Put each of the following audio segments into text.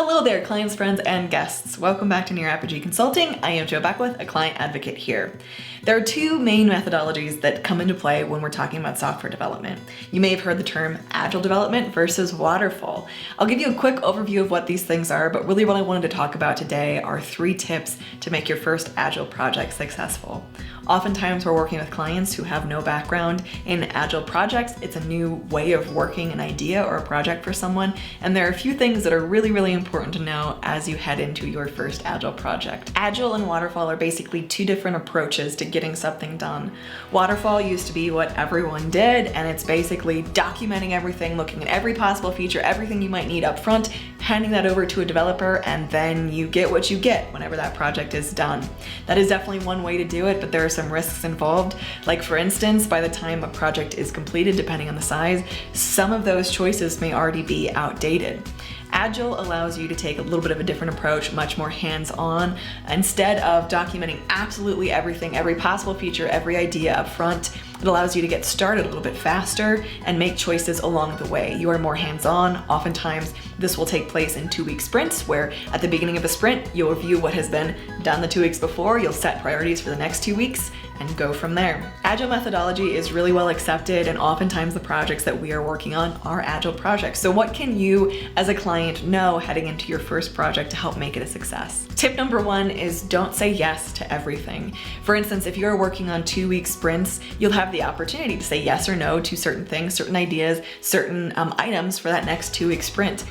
Hello there, clients, friends, and guests. Welcome back to Near Apogee Consulting. I am Jo Beckwith, a client advocate here. There are two main methodologies that come into play when we're talking about software development. You may have heard the term Agile development versus Waterfall. I'll give you a quick overview of what these things are, but really what I wanted to talk about today are 3 tips to make your first Agile project successful. Oftentimes we're working with clients who have no background in Agile projects. It's a new way of working an idea or a project for someone, and there are a few things that are really important to know as you head into your first Agile project. Agile and Waterfall are basically 2 different approaches to getting something done. Waterfall used to be what everyone did, and it's basically documenting everything, looking at every possible feature, everything you might need up front, handing that over to a developer, and then you get what you get whenever that project is done. That is definitely one way to do it, but there are some risks involved. Like for instance, by the time a project is completed, depending on the size, some of those choices may already be outdated. Agile allows you to take a little bit of a different approach, much more hands-on. Instead of documenting absolutely everything, every possible feature, every idea up front, it allows you to get started a little bit faster and make choices along the way. You are more hands-on. Oftentimes, this will take place in 2-week sprints, where at the beginning of a sprint, you'll review what has been done the 2 weeks before, you'll set priorities for the next 2 weeks, and go from there. Agile methodology is really well accepted, and oftentimes the projects that we are working on are Agile projects. So what can you as a client know heading into your first project to help make it a success? Tip number 1 is don't say yes to everything. For instance, if you're working on 2-week sprints, you'll have the opportunity to say yes or no to certain things, certain ideas, certain items for that next 2-week sprint.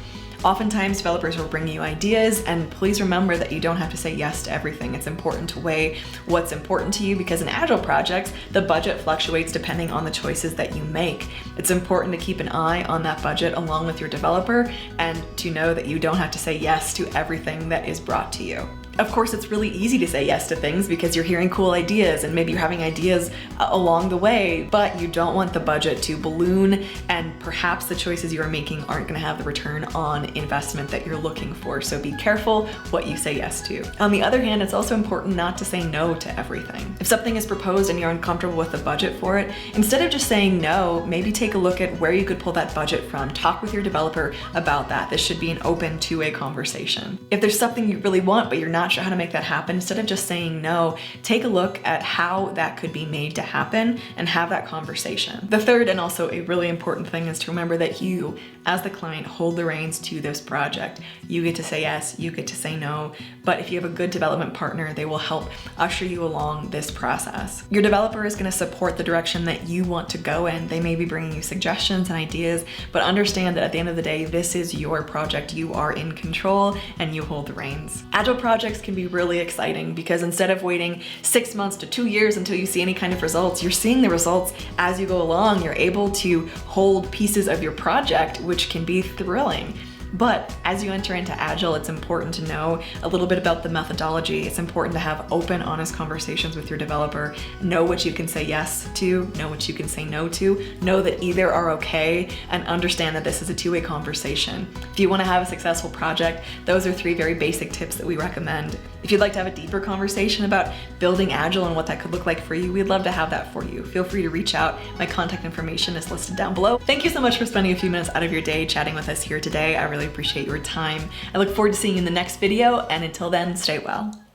Oftentimes developers will bring you ideas, and please remember that you don't have to say yes to everything. It's important to weigh what's important to you, because in Agile projects, the budget fluctuates depending on the choices that you make. It's important to keep an eye on that budget along with your developer, and to know that you don't have to say yes to everything that is brought to you. Of course, it's really easy to say yes to things because you're hearing cool ideas and maybe you're having ideas along the way, but you don't want the budget to balloon, and perhaps the choices you are making aren't gonna have the return on investment that you're looking for. So be careful what you say yes to. On the other hand, it's also important not to say no to everything. If something is proposed and you're uncomfortable with the budget for it, instead of just saying no, maybe take a look at where you could pull that budget from. Talk with your developer about that. This should be an open two-way conversation. If there's something you really want, but you're not sure how to make that happen, instead of just saying no, take a look at how that could be made to happen and have that conversation. The third, and also a really important thing, is to remember that you, as the client, hold the reins to this project. You get to say yes, you get to say no, but if you have a good development partner, they will help usher you along this process. Your developer is going to support the direction that you want to go in. They may be bringing you suggestions and ideas, but understand that at the end of the day, this is your project. You are in control and you hold the reins. Agile projects can be really exciting because instead of waiting 6 months to 2 years until you see any kind of results, you're seeing the results as you go along. You're able to hold pieces of your project, which can be thrilling. But as you enter into Agile, it's important to know a little bit about the methodology. It's important to have open, honest conversations with your developer. Know what you can say yes to, know what you can say no to, know that either are okay, and understand that this is a 2-way conversation. If you want to have a successful project, those are 3 very basic tips that we recommend. If you'd like to have a deeper conversation about building Agile and what that could look like for you, we'd love to have that for you. Feel free to reach out. My contact information is listed down below. Thank you so much for spending a few minutes out of your day chatting with us here today. I really appreciate your time. I look forward to seeing you in the next video, and until then, stay well.